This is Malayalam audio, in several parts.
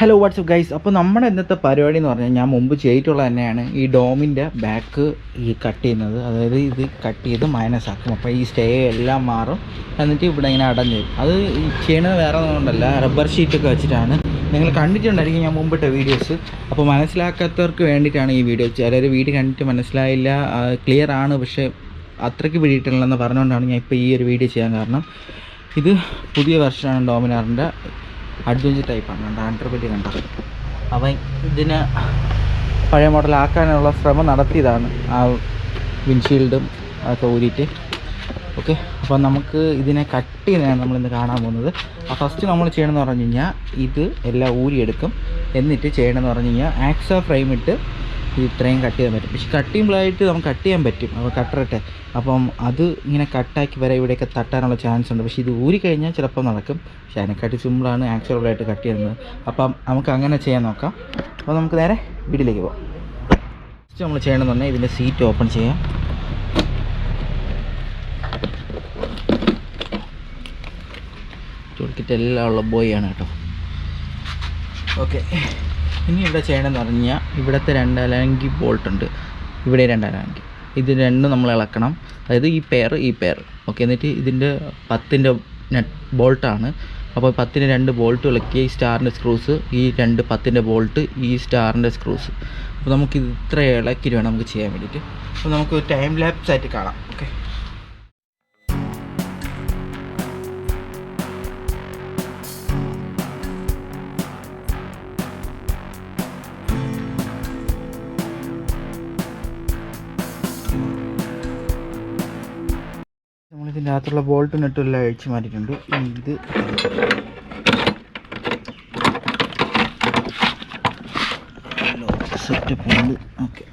Hello WhatsApp guys. അപ്പോൾ നമ്മുടെ ഇന്നത്തെ പരിപാടി എന്ന് പറഞ്ഞാൽ ഞാൻ മുമ്പ് ചെയ്തിട്ടുള്ളത് തന്നെയാണ് ഈ ഡോമിൻ്റെ ബാക്ക് ഈ കട്ട് ചെയ്യുന്നത്. അതായത് ഇത് കട്ട് ചെയ്ത് മൈനസ് ആക്കും. അപ്പോൾ ഈ സ്റ്റേ എല്ലാം മാറും, എന്നിട്ട് ഇവിടെ ഇങ്ങനെ അടഞ്ഞു വരും. അത് ചെയ്യണത് വേറെ ഒന്നുകൊണ്ടല്ല, റബ്ബർ ഷീറ്റൊക്കെ വെച്ചിട്ടാണ്. നിങ്ങൾ കണ്ടിട്ടുണ്ടായിരിക്കും ഞാൻ മുമ്പിട്ട വീഡിയോസ്. അപ്പോൾ മനസ്സിലാക്കാത്തവർക്ക് വേണ്ടിയിട്ടാണ് ഈ വീഡിയോ. ചിലർ വീഡിയോ കണ്ടിട്ട് മനസ്സിലായില്ല, ക്ലിയർ ആണ് പക്ഷേ അത്രയ്ക്ക് പിടിയിട്ടില്ലെന്ന് പറഞ്ഞുകൊണ്ടാണ് ഞാൻ ഇപ്പോൾ ഈ ഒരു വീഡിയോ ചെയ്യാൻ കാരണം. ഇത് പുതിയ വെർഷനാണ് ഡോമിനാറിൻ്റെ, അഡ്വഞ്ചർ ടൈപ്പാണ്. ആൻഡർബെല്ലി കണ്ടത്. അവൻ ഇതിന് പഴയ മോഡലാക്കാനുള്ള ശ്രമം നടത്തിയതാണ്, ആ വിൻഷീൽഡും അതൊക്കെ ഊരിയിട്ട്. ഓക്കെ, അപ്പോൾ നമുക്ക് ഇതിനെ കട്ട് ചെയ്യുന്നതാണ് നമ്മളിന്ന് കാണാൻ പോകുന്നത്. ഫസ്റ്റ് നമ്മൾ ചെയ്യണമെന്ന് പറഞ്ഞു കഴിഞ്ഞാൽ ഇത് എല്ലാം ഊരിയെടുക്കും. എന്നിട്ട് ചെയ്യണമെന്ന് പറഞ്ഞു കഴിഞ്ഞാൽ ആക്സ ഫ്രെയിം ഇട്ട് ഇത്രയും കട്ട് ചെയ്യാൻ പറ്റും. പക്ഷേ കട്ട് ചെയ്യുമ്പോഴായിട്ട് നമുക്ക് കട്ട് ചെയ്യാൻ പറ്റും. അപ്പോൾ കട്ടറിട്ടെ, അപ്പം അത് ഇങ്ങനെ കട്ടാക്കി വരെ ഇവിടെയൊക്കെ തട്ടാനുള്ള ചാൻസ് ഉണ്ട്. പക്ഷേ ഇത് ഊരിക്കഴിഞ്ഞാൽ ചിലപ്പോൾ നടക്കും. പക്ഷേ അതിനെക്കാട്ടി സിമ്പിളാണ് ആക്ച്വലായിട്ട് കട്ട് ചെയ്യുന്നത്. അപ്പം നമുക്ക് അങ്ങനെ ചെയ്യാൻ നോക്കാം. അപ്പോൾ നമുക്ക് നേരെ വീട്ടിലേക്ക് പോകാം. ഫസ്റ്റ് നമ്മൾ ചെയ്യണമെന്ന് പറഞ്ഞാൽ ഇതിൻ്റെ സീറ്റ് ഓപ്പൺ ചെയ്യാം. ടൂൾക്കിറ്റ് എല്ലാം ഉള്ള ബോയാണ് കേട്ടോ. ഓക്കെ, ഇനി ഇവിടെ ചെയ്യണമെന്ന് പറഞ്ഞു കഴിഞ്ഞാൽ ഇവിടുത്തെ 2 അലങ്കി ബോൾട്ട് ഉണ്ട്, ഇവിടെ 2 അലങ്കി. ഇത് രണ്ടും നമ്മൾ ഇളക്കണം. അതായത് ഈ പെയർ ഓക്കെ. എന്നിട്ട് ഇതിൻ്റെ 10ൻ്റെ നെറ്റ് ബോൾട്ടാണ്. അപ്പോൾ 10ന് 2 ബോൾട്ട് ഇളക്കി, ഈ സ്റ്റാറിൻ്റെ സ്ക്രൂസ്, ഈ 2 10ൻ്റെ ബോൾട്ട്, ഈ സ്റ്റാറിൻ്റെ സ്ക്രൂസ്. അപ്പോൾ നമുക്കിത് ഇത്ര ഇളക്കിയിട്ട് വേണം നമുക്ക് ചെയ്യാൻ വേണ്ടിയിട്ട്. അപ്പോൾ നമുക്ക് ടൈം ലാപ്സ് ആയിട്ട് കാണാം. ഓക്കെ, ഇതിൻ്റെ അകത്തുള്ള ബോൾട്ട് നെട്ടെല്ലാം അഴിച്ച് മാറ്റിയിട്ടുണ്ട്. ഇത് സെറ്റപ്പ് ഉണ്ട്. ഓക്കെ,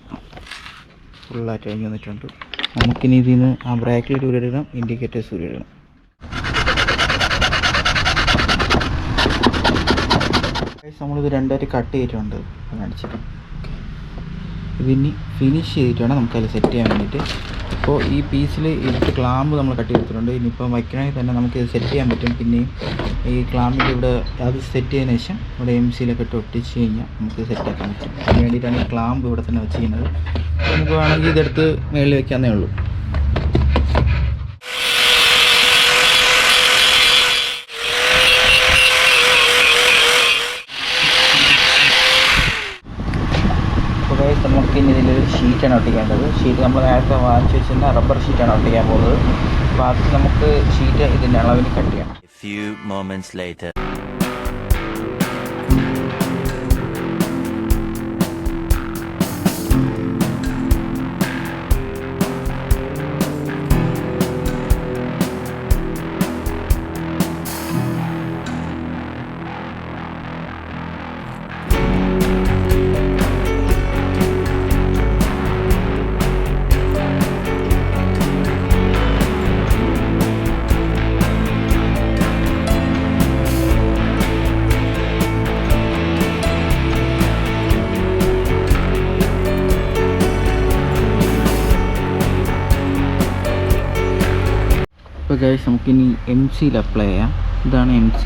ഫുള്ളായിട്ട് അഴിഞ്ഞ് വന്നിട്ടുണ്ട്. നമുക്കിനി ഇതിൽ നിന്ന് ആ ബ്രേക്കിൽ ഊരിടണം, ഇൻഡിക്കേറ്റേഴ്സ് ഊരിടണം. നമ്മളിത് 2ആയിട്ട് കട്ട് ചെയ്തിട്ടുണ്ട്, കാണിച്ചിട്ട്. ഇതിനി ഫിനിഷ് ചെയ്തിട്ട് വേണം നമുക്കതിൽ സെറ്റ് ചെയ്യാൻ വേണ്ടിയിട്ട്. അപ്പോൾ ഈ പീസിൽ ഇതിട്ട് ക്ലാമ്പ് നമ്മൾ കട്ട് ചെയ്തിട്ടുണ്ട്. ഇനിയിപ്പം വയ്ക്കണമെങ്കിൽ തന്നെ നമുക്കിത് സെറ്റ് ചെയ്യാൻ പറ്റും. പിന്നെയും ഈ ക്ലാമ്പിൻ്റെ ഇവിടെ അത് സെറ്റ് ചെയ്തതിന് ശേഷം ഇവിടെ MC-ലൊക്കെ ഇട്ട് ഒട്ടിച്ച് കഴിഞ്ഞാൽ നമുക്ക് സെറ്റാക്കാൻ പറ്റും. അതിന് വേണ്ടിയിട്ടാണ് ഈ ക്ലാമ്പ് ഇവിടെ തന്നെ വെച്ച് ചെയ്യുന്നത്. നമുക്ക് വേണമെങ്കിൽ ഇതെടുത്ത് മേളിൽ വയ്ക്കാന്നേ ഉള്ളൂ. നമുക്കിനി ഇതിൽ ഷീറ്റാണ് ഒട്ടിക്കേണ്ടത്. ഷീറ്റ് നമ്മൾ നേരത്തെ വാങ്ങിച്ച് വെച്ചിരുന്ന റബ്ബർ ഷീറ്റാണ് ഒട്ടിക്കാൻ പോകുന്നത്. ബാക്കി നമുക്ക് ഷീറ്റ് ഇതിൻ്റെ അളവിന് കട്ട് ചെയ്യണം. അപ്പോൾ ഗൈസ്, നമുക്കിനി MC-യിൽ അപ്ലൈ ചെയ്യാം. ഇതാണ് MC,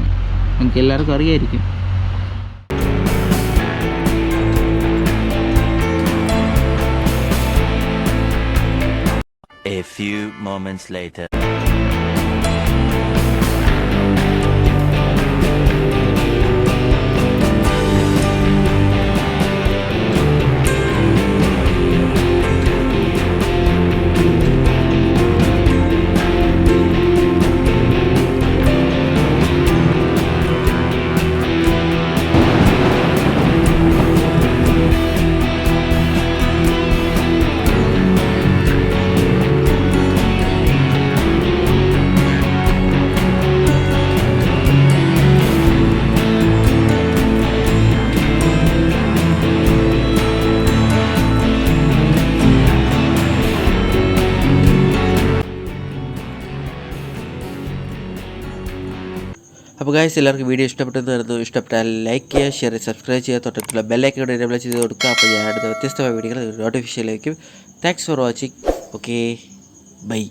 നിങ്ങൾക്ക് എല്ലാവർക്കും അറിയായിരിക്കും. A few moments later. അപ്പോൾ ഗൈസ്, എല്ലാവർക്കും വീഡിയോ ഇഷ്ടപ്പെട്ടാൽ ലൈക്ക് ചെയ്യുക, ഷെയർ ചെയ്യുക, സബ്സ്ക്രൈബ് ചെയ്യുക, തൊട്ടടുത്തുള്ള ബെല്ലൈക്കൺ കൂടെ എനേബിൾ ചെയ്ത് കൊടുക്കുക. അപ്പോൾ ഞാൻ അടുത്ത വ്യത്യസ്തമായ വീഡിയോകൾ നോട്ടിഫിക്കേഷൻ ലഭിക്കും. Thanks for watching. Okay, by.